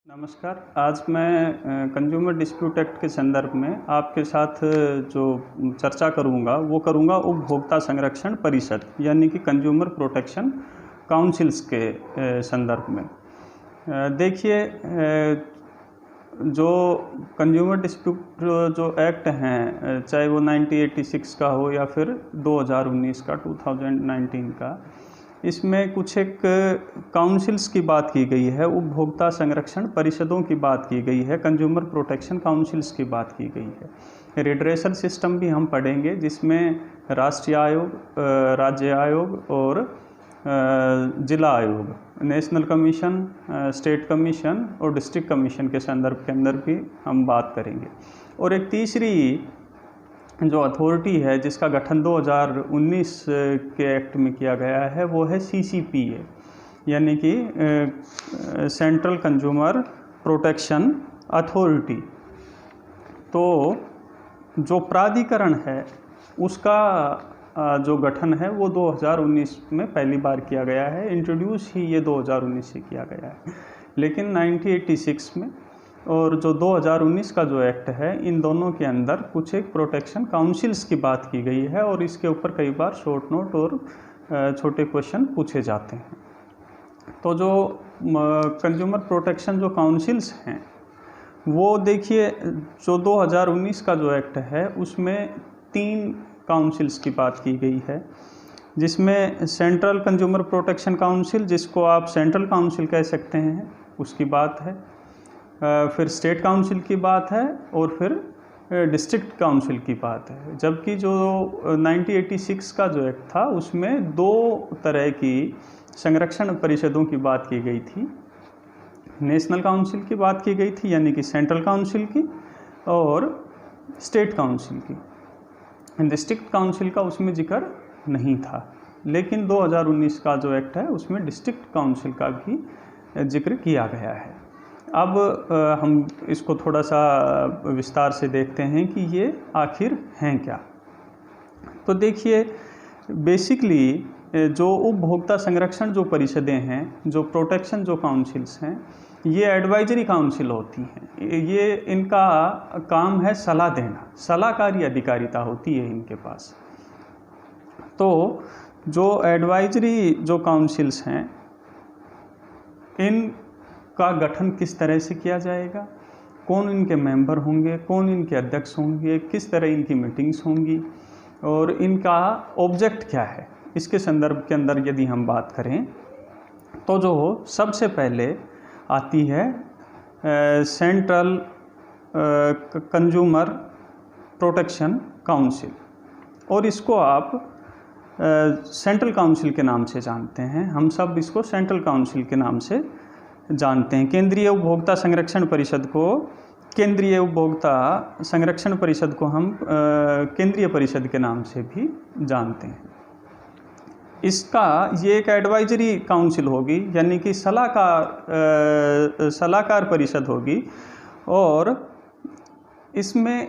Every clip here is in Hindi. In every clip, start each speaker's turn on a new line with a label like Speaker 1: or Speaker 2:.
Speaker 1: नमस्कार। आज मैं कंज्यूमर डिस्प्यूट एक्ट के संदर्भ में आपके साथ जो चर्चा करूंगा उपभोक्ता संरक्षण परिषद यानी कि कंज्यूमर प्रोटेक्शन काउंसिल्स के संदर्भ में। देखिए, जो कंज्यूमर डिस्प्यूट जो एक्ट हैं, चाहे वो 1986 का हो या फिर 2019 का 2019 का, इसमें कुछ एक काउंसिल्स की बात की गई है, उपभोक्ता संरक्षण परिषदों की बात की गई है, कंज्यूमर प्रोटेक्शन काउंसिल्स की बात की गई है। रिड्रेसल सिस्टम भी हम पढ़ेंगे, जिसमें राष्ट्रीय आयोग, राज्य आयोग और जिला आयोग, नेशनल कमीशन, स्टेट कमीशन और डिस्ट्रिक्ट कमीशन के संदर्भ के अंदर भी हम बात करेंगे। और एक तीसरी जो अथॉरिटी है जिसका गठन 2019 के एक्ट में किया गया है, वो है CCPA यानी कि सेंट्रल कंज्यूमर प्रोटेक्शन अथॉरिटी। तो जो प्राधिकरण है उसका जो गठन है वो 2019 में पहली बार किया गया है। इंट्रोड्यूस ही ये 2019 से किया गया है, लेकिन 1986 में और जो 2019 का जो एक्ट है, इन दोनों के अंदर कुछ एक प्रोटेक्शन काउंसिल्स की बात की गई है और इसके ऊपर कई बार शॉर्ट नोट और छोटे क्वेश्चन पूछे जाते हैं। तो जो कंज्यूमर प्रोटेक्शन जो काउंसिल्स हैं, वो देखिए, जो 2019 का जो एक्ट है उसमें 3 काउंसिल्स की बात की गई है, जिसमें सेंट्रल कंज्यूमर प्रोटेक्शन काउंसिल, जिसको आप सेंट्रल काउंसिल कह सकते हैं, उसकी बात है। फिर स्टेट काउंसिल की बात है और फिर डिस्ट्रिक्ट काउंसिल की बात है। जबकि जो 1986 का जो एक्ट था उसमें 2 तरह की संरक्षण परिषदों की बात की गई थी। नेशनल काउंसिल की बात की गई थी यानी कि सेंट्रल काउंसिल की, और स्टेट काउंसिल की। डिस्ट्रिक्ट काउंसिल का उसमें जिक्र नहीं था, लेकिन 2019 का जो एक्ट है उसमें डिस्ट्रिक्ट काउंसिल का भी जिक्र किया गया है। अब हम इसको थोड़ा सा विस्तार से देखते हैं कि ये आखिर हैं क्या। तो देखिए, बेसिकली जो उपभोक्ता संरक्षण जो परिषदें हैं, जो प्रोटेक्शन जो काउंसिल्स हैं, ये एडवाइजरी काउंसिल होती हैं। ये इनका काम है सलाह देना, सलाहकारी अधिकारिता होती है इनके पास। तो जो एडवाइजरी जो काउंसिल्स हैं, इन का गठन किस तरह से किया जाएगा, कौन इनके मेंबर होंगे, कौन इनके अध्यक्ष होंगे, किस तरह इनकी मीटिंग्स होंगी और इनका ऑब्जेक्ट क्या है, इसके संदर्भ के अंदर यदि हम बात करें तो जो सबसे पहले आती है सेंट्रल कंज्यूमर प्रोटेक्शन काउंसिल, और इसको आप सेंट्रल काउंसिल के नाम से जानते हैं। हम सब इसको सेंट्रल काउंसिल के नाम से जानते हैं। केंद्रीय उपभोक्ता संरक्षण परिषद को केंद्रीय उपभोक्ता संरक्षण परिषद को हम केंद्रीय परिषद के नाम से भी जानते हैं। इसका ये एक एडवाइजरी काउंसिल होगी यानी कि सलाहकार परिषद होगी, और इसमें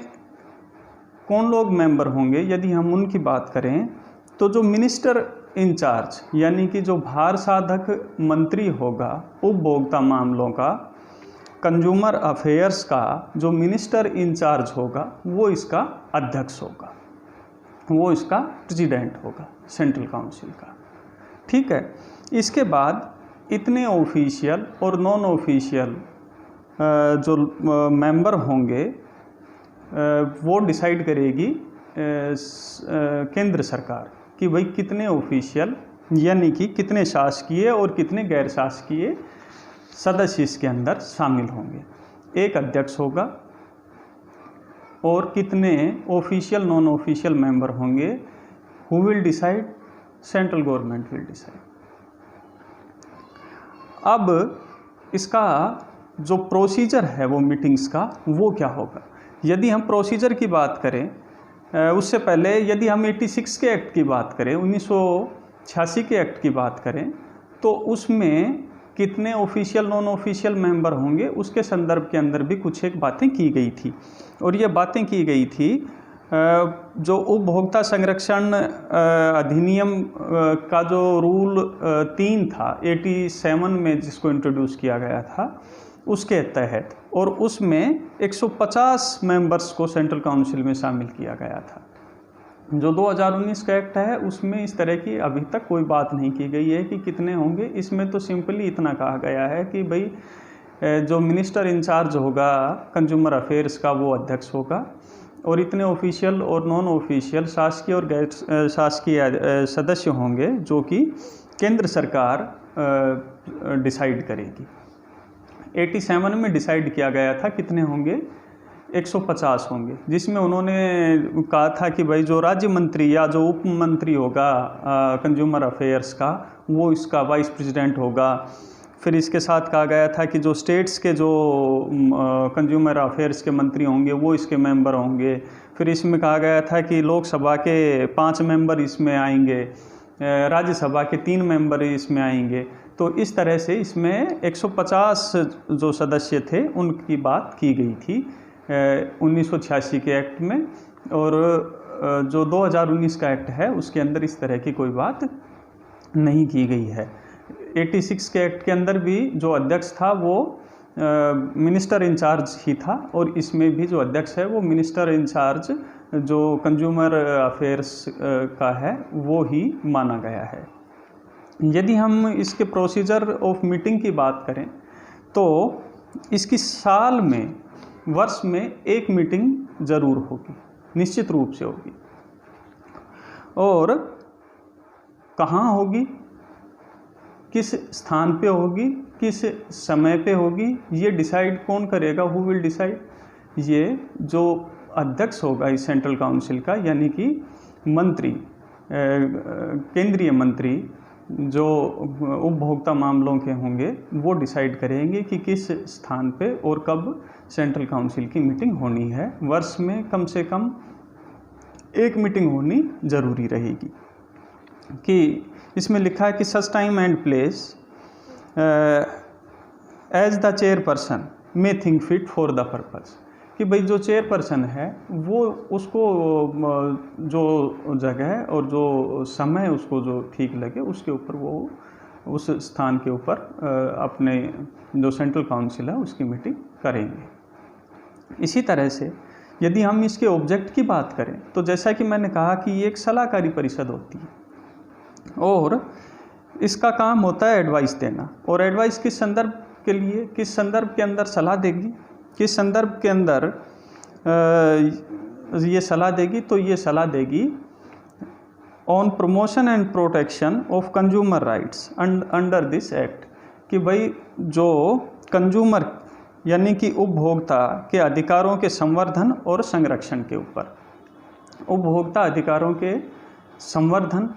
Speaker 1: कौन लोग मेंबर होंगे यदि हम उनकी बात करें तो जो मिनिस्टर इंचार्ज यानी कि जो भार साधक मंत्री होगा उपभोक्ता मामलों का, कंज्यूमर अफेयर्स का जो मिनिस्टर इंचार्ज होगा, वो इसका अध्यक्ष होगा, वो इसका प्रेसिडेंट होगा सेंट्रल काउंसिल का। ठीक है। इसके बाद इतने ऑफिशियल और नॉन ऑफिशियल जो मेंबर होंगे वो डिसाइड करेगी केंद्र सरकार कि भाई कितने ऑफिशियल यानी कि कितने शासकीय और कितने गैर शासकीय सदस्य इसके अंदर शामिल होंगे। एक अध्यक्ष होगा और कितने ऑफिशियल नॉन ऑफिशियल मेंबर होंगे। Who will decide? Central government will decide. अब इसका जो प्रोसीजर है वो मीटिंग्स का, वो क्या होगा। यदि हम प्रोसीजर की बात करें, उससे पहले यदि हम 86 के एक्ट की बात करें, 1986 के एक्ट की बात करें, तो उसमें कितने ऑफिशियल नॉन ऑफिशियल मेंबर होंगे उसके संदर्भ के अंदर भी कुछ एक बातें की गई थी। और ये बातें की गई थी जो उपभोक्ता संरक्षण अधिनियम का जो रूल 3 था 87 में, जिसको इंट्रोड्यूस किया गया था, उसके तहत, और उसमें 150 मेंबर्स को सेंट्रल काउंसिल में शामिल किया गया था। जो 2019 का एक्ट है उसमें इस तरह की अभी तक कोई बात नहीं की गई है कि कितने होंगे। इसमें तो सिंपली इतना कहा गया है कि भाई जो मिनिस्टर इंचार्ज होगा कंज्यूमर अफेयर्स का वो अध्यक्ष होगा, और इतने ऑफिशियल और नॉन ऑफिशियल शासकीय और गैर शासकीय सदस्य होंगे जो कि केंद्र सरकार डिसाइड करेगी। 87 में डिसाइड किया गया था कितने होंगे, 150 होंगे, जिसमें उन्होंने कहा था कि भाई जो राज्य मंत्री या जो उप मंत्री होगा कंज्यूमर अफेयर्स का वो इसका वाइस प्रेसिडेंट होगा। फिर इसके साथ कहा गया था कि जो स्टेट्स के जो कंज्यूमर अफेयर्स के मंत्री होंगे वो इसके मेंबर होंगे। फिर इसमें कहा गया था कि लोकसभा के 5 मेंबर इसमें आएंगे, राज्यसभा के 3 मेंबर इसमें आएंगे। तो इस तरह से इसमें 150 जो सदस्य थे उनकी बात की गई थी 1986 के एक्ट में, और जो 2019 का एक्ट है उसके अंदर इस तरह की कोई बात नहीं की गई है। 86 के एक्ट के अंदर भी जो अध्यक्ष था वो मिनिस्टर इंचार्ज ही था, और इसमें भी जो अध्यक्ष है वो मिनिस्टर इंचार्ज जो कंज्यूमर अफेयर्स का है वो ही माना गया है। यदि हम इसके प्रोसीजर ऑफ मीटिंग की बात करें तो इसकी साल में, वर्ष में एक मीटिंग ज़रूर होगी, निश्चित रूप से होगी। और कहाँ होगी, किस स्थान पे होगी, किस समय पे होगी, ये डिसाइड कौन करेगा, हु विल डिसाइड? ये जो अध्यक्ष होगा इस सेंट्रल काउंसिल का, यानी कि मंत्री, केंद्रीय मंत्री जो उपभोक्ता मामलों के होंगे वो डिसाइड करेंगे कि किस स्थान पे और कब सेंट्रल काउंसिल की मीटिंग होनी है। वर्ष में कम से कम एक मीटिंग होनी ज़रूरी रहेगी। कि इसमें लिखा है कि such time and place as the chairperson may think fit for the purpose, कि भाई जो चेयरपर्सन है वो उसको जो जगह और जो समय उसको जो ठीक लगे उसके ऊपर वो उस स्थान के ऊपर अपने जो सेंट्रल काउंसिल है उसकी मीटिंग करेंगे। इसी तरह से यदि हम इसके ऑब्जेक्ट की बात करें तो जैसा कि मैंने कहा कि ये एक सलाहकारी परिषद होती है और इसका काम होता है एडवाइस देना। और एडवाइस किस संदर्भ के लिए, किस संदर्भ के अंदर सलाह देगी, किस संदर्भ के अंदर ये सलाह देगी, तो ये सलाह देगी on promotion and protection of consumer rights under this act, कि भाई जो कंज्यूमर यानी कि उपभोक्ता के अधिकारों के संवर्धन और संरक्षण के ऊपर, उपभोक्ता अधिकारों के संवर्धन,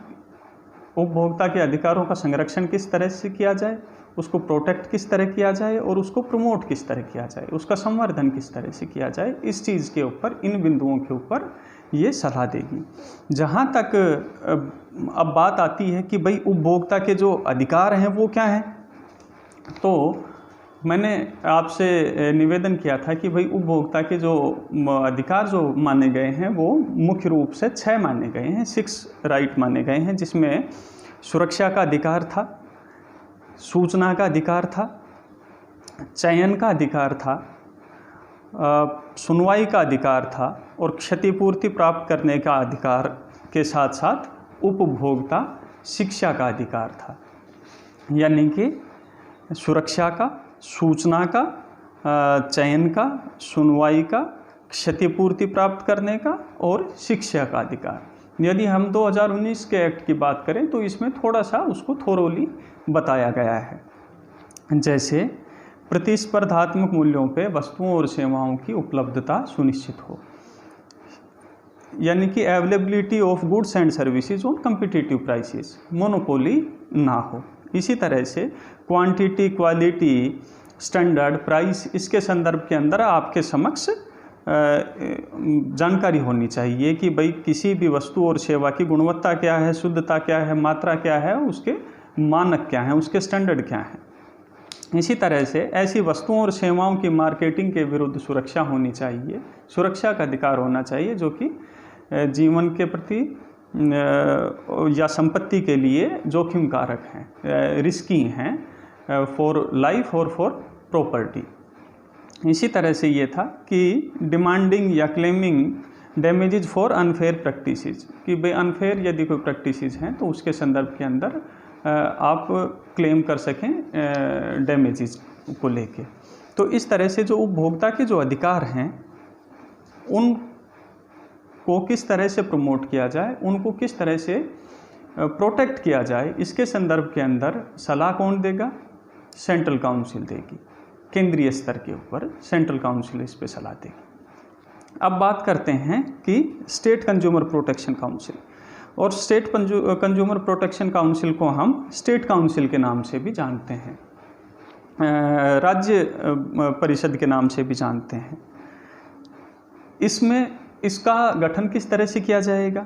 Speaker 1: उपभोक्ता के अधिकारों का संरक्षण किस तरह से किया जाए, उसको प्रोटेक्ट किस तरह किया जाए और उसको प्रमोट किस तरह किया जाए, उसका संवर्धन किस तरह से किया जाए, इस चीज़ के ऊपर, इन बिंदुओं के ऊपर ये सलाह देगी। जहाँ तक अब बात आती है कि भाई उपभोक्ता के जो अधिकार हैं वो क्या हैं, तो मैंने आपसे निवेदन किया था कि भाई उपभोक्ता के जो अधिकार जो माने गए हैं वो मुख्य रूप से 6 माने गए हैं, 6 राइट माने गए हैं, जिसमें सुरक्षा का अधिकार था, सूचना का अधिकार था, चयन का अधिकार था, सुनवाई का अधिकार था और क्षतिपूर्ति प्राप्त करने का अधिकार के साथ साथ उपभोक्ता शिक्षा का अधिकार था। यानी कि सुरक्षा का, सूचना का, चयन का, सुनवाई का, क्षतिपूर्ति प्राप्त करने का और शिक्षा का अधिकार। यदि हम 2019 के एक्ट की बात करें तो इसमें थोड़ा सा उसको थोरोली बताया गया है। जैसे प्रतिस्पर्धात्मक मूल्यों पे वस्तुओं और सेवाओं की उपलब्धता सुनिश्चित हो, यानी कि availability of goods and services on competitive prices, monopoly ना हो। इसी तरह से क्वांटिटी, क्वालिटी, स्टैंडर्ड, प्राइस, इसके संदर्भ के अंदर आपके समक्ष जानकारी होनी चाहिए कि भाई किसी भी वस्तु और सेवा की गुणवत्ता क्या है, शुद्धता क्या है, मात्रा क्या है, उसके मानक क्या हैं, उसके स्टैंडर्ड क्या हैं। इसी तरह से ऐसी वस्तुओं और सेवाओं की मार्केटिंग के विरुद्ध सुरक्षा होनी चाहिए, सुरक्षा का अधिकार होना चाहिए जो कि जीवन के प्रति या संपत्ति के लिए जोखिम कारक हैं, रिस्की हैं फॉर लाइफ और फॉर प्रॉपर्टी। इसी तरह से ये था कि डिमांडिंग या claiming damages for unfair practices, कि भाई अनफेयर यदि कोई प्रैक्टिसेस हैं तो उसके संदर्भ के अंदर आप क्लेम कर सकें डैमेजेस को लेके। तो इस तरह से जो उपभोक्ता के जो अधिकार हैं उनको किस तरह से प्रमोट किया जाए, उनको किस तरह से प्रोटेक्ट किया जाए, इसके संदर्भ के अंदर सलाह कौन देगा? सेंट्रल काउंसिल देगी। केंद्रीय स्तर के ऊपर सेंट्रल काउंसिल इस पे सलाह देगी। अब बात करते हैं कि स्टेट कंज्यूमर प्रोटेक्शन काउंसिल, और स्टेट कंज्यूमर प्रोटेक्शन काउंसिल को हम स्टेट काउंसिल के नाम से भी जानते हैं, राज्य परिषद के नाम से भी जानते हैं। इसमें इसका गठन किस तरह से किया जाएगा?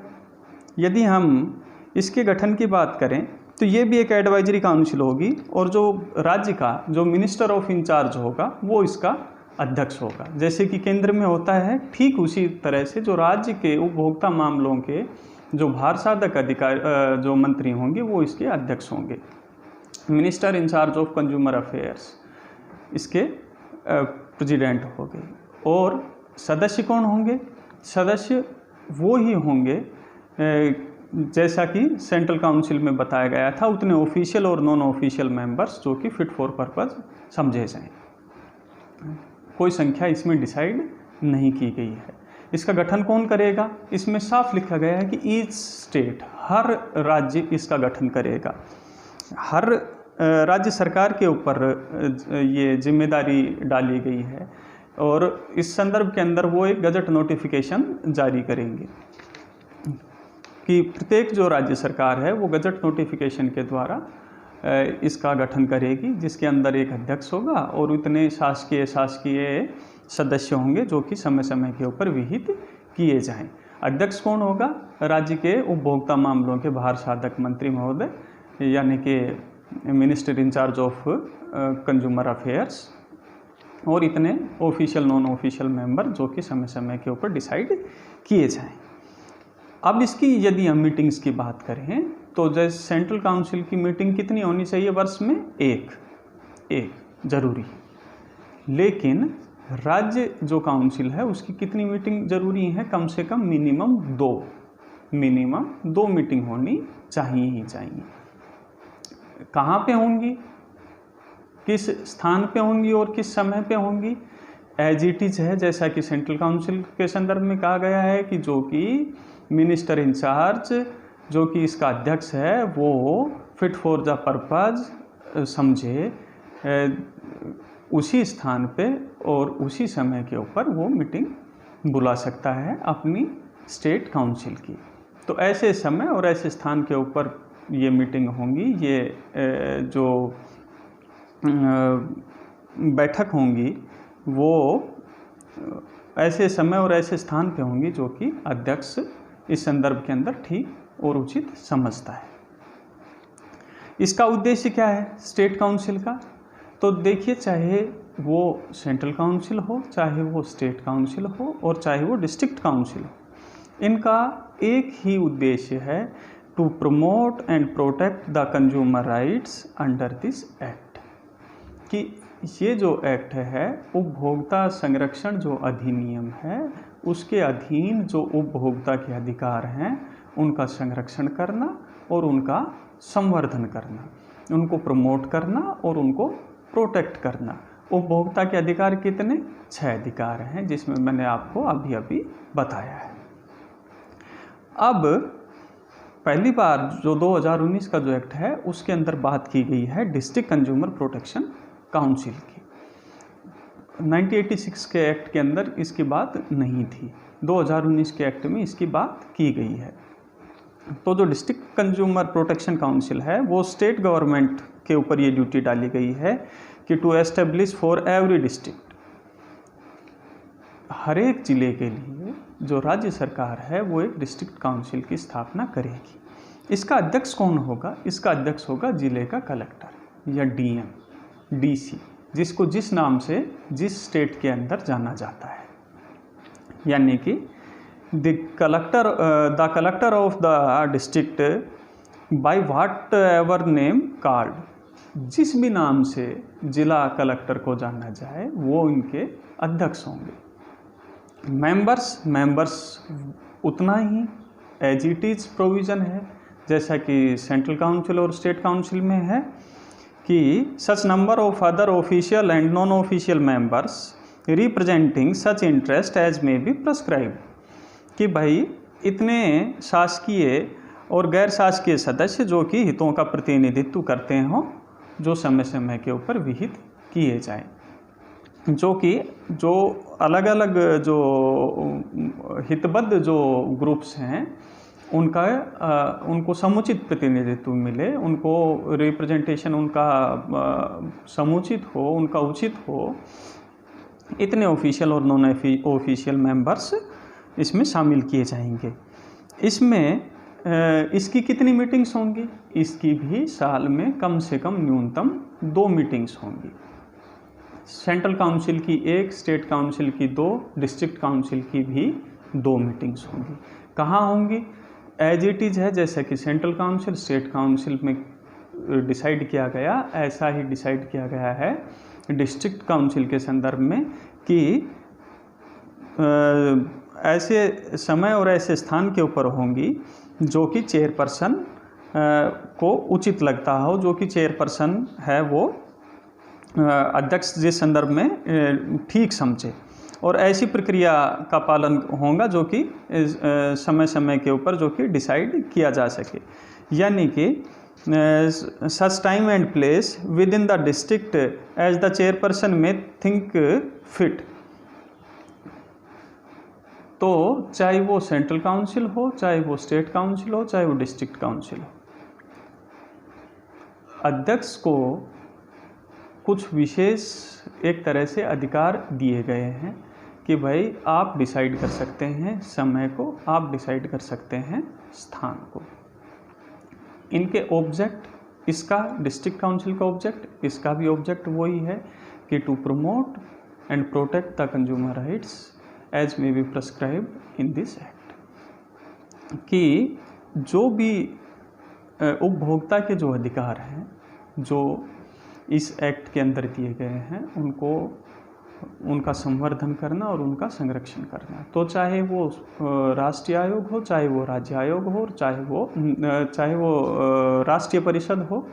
Speaker 1: यदि हम इसके गठन की बात करें तो ये भी एक एडवाइजरी काउंसिल होगी, और जो राज्य का जो मिनिस्टर ऑफ इंचार्ज होगा वो इसका अध्यक्ष होगा। जैसे कि केंद्र में होता है, ठीक उसी तरह से जो राज्य के उपभोक्ता मामलों के जो भारसाधक अधिकार जो मंत्री होंगे वो इसके अध्यक्ष होंगे। Minister incharge of consumer affairs इसके प्रेसिडेंट होंगे। और सदस्य कौन होंगे? सदस्य वो ही होंगे जैसा कि सेंट्रल काउंसिल में बताया गया था, उतने ऑफिशियल और नॉन ऑफिशियल मेंबर्स जो कि फिट फॉर पर्पस समझे जाएं। कोई संख्या इसमें डिसाइड नहीं की गई है। इसका गठन कौन करेगा? इसमें साफ लिखा गया है कि ईच स्टेट, हर राज्य इसका गठन करेगा। हर राज्य सरकार के ऊपर ये जिम्मेदारी डाली गई है, और इस संदर्भ के अंदर वो एक गजट नोटिफिकेशन जारी करेंगे कि प्रत्येक जो राज्य सरकार है वो गजट नोटिफिकेशन के द्वारा इसका गठन करेगी, जिसके अंदर एक अध्यक्ष होगा और इतने शासकीय सदस्य होंगे जो कि समय समय के ऊपर विहित किए जाएं। अध्यक्ष कौन होगा? राज्य के उपभोक्ता मामलों के भारसाधक मंत्री महोदय, यानी कि minister incharge of consumer affairs, और इतने ऑफिशियल नॉन ऑफिशियल मेंबर जो कि समय समय के ऊपर डिसाइड किए जाएं। अब इसकी यदि हम मीटिंग्स की बात करें तो जैसे सेंट्रल काउंसिल की मीटिंग कितनी होनी चाहिए वर्ष में? एक जरूरी। लेकिन राज्य जो काउंसिल है उसकी कितनी मीटिंग जरूरी है? कम से कम मिनिमम दो मीटिंग होनी चाहिए ही चाहिए। कहाँ पे होंगी, किस स्थान पे होंगी और किस समय पे होंगी? एज इट इज है, जैसा कि सेंट्रल काउंसिल के संदर्भ में कहा गया है कि जो कि मिनिस्टर इंचार्ज जो कि इसका अध्यक्ष है वो फिट फॉर द पर्पज समझे उसी स्थान पे और उसी समय के ऊपर वो मीटिंग बुला सकता है अपनी स्टेट काउंसिल की। तो ऐसे समय और ऐसे स्थान के ऊपर ये मीटिंग होंगी, ये जो बैठक होंगी वो ऐसे समय और ऐसे स्थान पे होंगी जो कि अध्यक्ष इस संदर्भ के अंदर ठीक और उचित समझता है। इसका उद्देश्य क्या है स्टेट काउंसिल का? तो देखिए, चाहे वो सेंट्रल काउंसिल हो, चाहे वो स्टेट काउंसिल हो और चाहे वो डिस्ट्रिक्ट काउंसिल हो, इनका एक ही उद्देश्य है, to promote and protect the consumer rights under this act. कि ये जो एक्ट है उपभोक्ता संरक्षण जो अधिनियम है उसके अधीन जो उपभोक्ता के अधिकार हैं उनका संरक्षण करना और उनका संवर्धन करना, उनको प्रमोट करना और उनको प्रोटेक्ट करना। उपभोक्ता के अधिकार कितने? 6 अधिकार हैं, जिसमें मैंने आपको अभी बताया है। अब पहली बार जो 2019 का जो एक्ट है उसके अंदर बात की गई है डिस्ट्रिक्ट कंज्यूमर प्रोटेक्शन काउंसिल की। 1986 के एक्ट के अंदर इसकी बात नहीं थी, 2019 के एक्ट में इसकी बात की गई है। तो जो डिस्ट्रिक्ट कंज्यूमर प्रोटेक्शन काउंसिल है वो स्टेट गवर्नमेंट के ऊपर ये ड्यूटी डाली गई है कि to establish for every district, हर एक जिले के लिए जो राज्य सरकार है वो एक डिस्ट्रिक्ट काउंसिल की स्थापना करेगी। इसका अध्यक्ष कौन होगा? इसका अध्यक्ष होगा जिले का कलेक्टर या डीएम, डीसी, जिसको जिस नाम से जिस स्टेट के अंदर जाना जाता है। यानी कि the collector of the district by what ever name called, जिस भी नाम से जिला कलेक्टर को जाना जाए वो इनके अध्यक्ष होंगे। मेंबर्स उतना ही एज इट इज प्रोविज़न है जैसा कि सेंट्रल काउंसिल और स्टेट काउंसिल में है कि such number of other official and non official members representing such interest as may be prescribe, कि भाई इतने शासकीय और गैर शासकीय सदस्य जो कि हितों का प्रतिनिधित्व करते हों जो समय समय के ऊपर विहित किए जाएं, जो अलग अलग जो हितबद्ध जो ग्रुप्स हैं उनको समुचित प्रतिनिधित्व मिले, उनको रिप्रेजेंटेशन उनका समुचित हो, उनका उचित हो, इतने ऑफिशियल और नॉन ऑफिशियल मेंबर्स इसमें शामिल किए जाएंगे। इसमें इसकी कितनी मीटिंग्स होंगी? इसकी भी साल में कम से कम न्यूनतम 2 मीटिंग्स होंगी। सेंट्रल काउंसिल की 1, स्टेट काउंसिल की 2, डिस्ट्रिक्ट काउंसिल की भी 2 मीटिंग्स होंगी। कहाँ होंगी? एज इट इज़ है जैसे कि सेंट्रल काउंसिल स्टेट काउंसिल में डिसाइड किया गया, ऐसा ही डिसाइड किया गया है डिस्ट्रिक्ट काउंसिल के संदर्भ में कि ऐसे समय और ऐसे स्थान के ऊपर होंगी जो कि चेयरपर्सन को उचित लगता हो, जो कि चेयरपर्सन है वो अध्यक्ष जिस संदर्भ में ठीक समझे, और ऐसी प्रक्रिया का पालन होगा जो कि समय समय के ऊपर जो कि डिसाइड किया जा सके। यानी कि such time and place within the district as the chairperson may think fit. तो चाहे वो सेंट्रल काउंसिल हो, चाहे वो स्टेट काउंसिल हो, चाहे वो डिस्ट्रिक्ट काउंसिल हो, अध्यक्ष को कुछ विशेष एक तरह से अधिकार दिए गए हैं कि भाई आप डिसाइड कर सकते हैं समय को, आप डिसाइड कर सकते हैं स्थान को। इनके ऑब्जेक्ट, इसका डिस्ट्रिक्ट काउंसिल का ऑब्जेक्ट, इसका भी ऑब्जेक्ट वही है कि to promote and protect the consumer rights as may be prescribed in this act, कि जो भी उपभोक्ता के जो अधिकार हैं जो इस एक्ट के अंदर दिए गए हैं उनका संवर्धन करना और उनका संरक्षण करना। तो चाहे वो राष्ट्रीय आयोग हो, चाहे वो राज्य आयोग हो, चाहे वो राष्ट्रीय परिषद हो,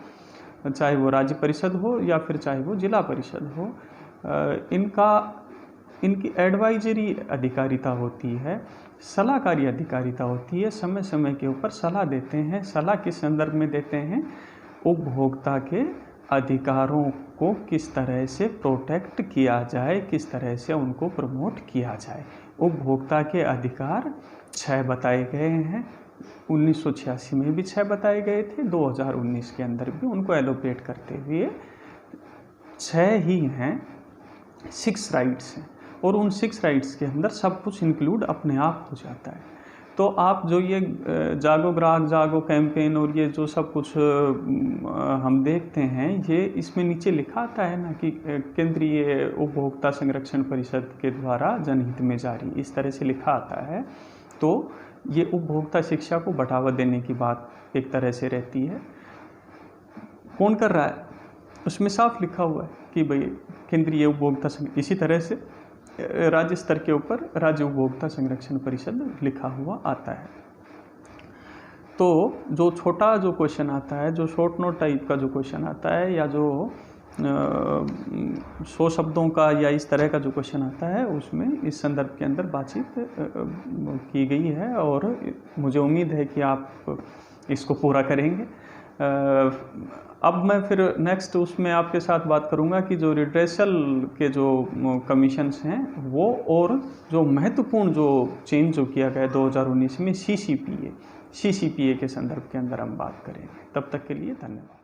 Speaker 1: चाहे वो राज्य परिषद हो, या फिर चाहे वो जिला परिषद हो, इनकी एडवाइजरी अधिकारिता होती है, सलाहकारी अधिकारिता होती है, समय समय के ऊपर सलाह देते हैं। सलाह किस संदर्भ में देते हैं? उपभोक्ता के अधिकारों को किस तरह से प्रोटेक्ट किया जाए, किस तरह से उनको प्रमोट किया जाए। उपभोक्ता के अधिकार 6 बताए गए हैं, 1986 में भी 6 बताए गए थे, 2019 के अंदर भी उनको एलोकेट करते हुए 6 ही हैं, 6 राइट्स हैं, और उन 6 राइट्स के अंदर सब कुछ इंक्लूड अपने आप हो जाता है। तो आप जो ये जागो ग्राहक जागो कैंपेन और ये जो सब कुछ हम देखते हैं, ये इसमें नीचे लिखा आता है ना कि केंद्रीय उपभोक्ता संरक्षण परिषद के द्वारा जनहित में जारी, इस तरह से लिखा आता है। तो ये उपभोक्ता शिक्षा को बढ़ावा देने की बात एक तरह से रहती है। कौन कर रहा है? उसमें साफ लिखा हुआ है कि भाई केंद्रीय उपभोक्ता, इसी तरह से राज्य स्तर के ऊपर राज्य उपभोक्ता संरक्षण परिषद लिखा हुआ आता है। तो जो छोटा जो क्वेश्चन आता है, जो शॉर्ट नोट टाइप का जो क्वेश्चन आता है, या जो 100 शब्दों का या इस तरह का जो क्वेश्चन आता है, उसमें इस संदर्भ के अंदर बातचीत की गई है, और मुझे उम्मीद है कि आप इसको पूरा करेंगे। अब मैं फिर नेक्स्ट उसमें आपके साथ बात करूंगा कि जो रिड्रेसल के जो कमीशंस हैं वो, और जो महत्वपूर्ण जो चेंज जो किया गया 2019 में CCPA के संदर्भ के अंदर हम बात करेंगे। तब तक के लिए धन्यवाद।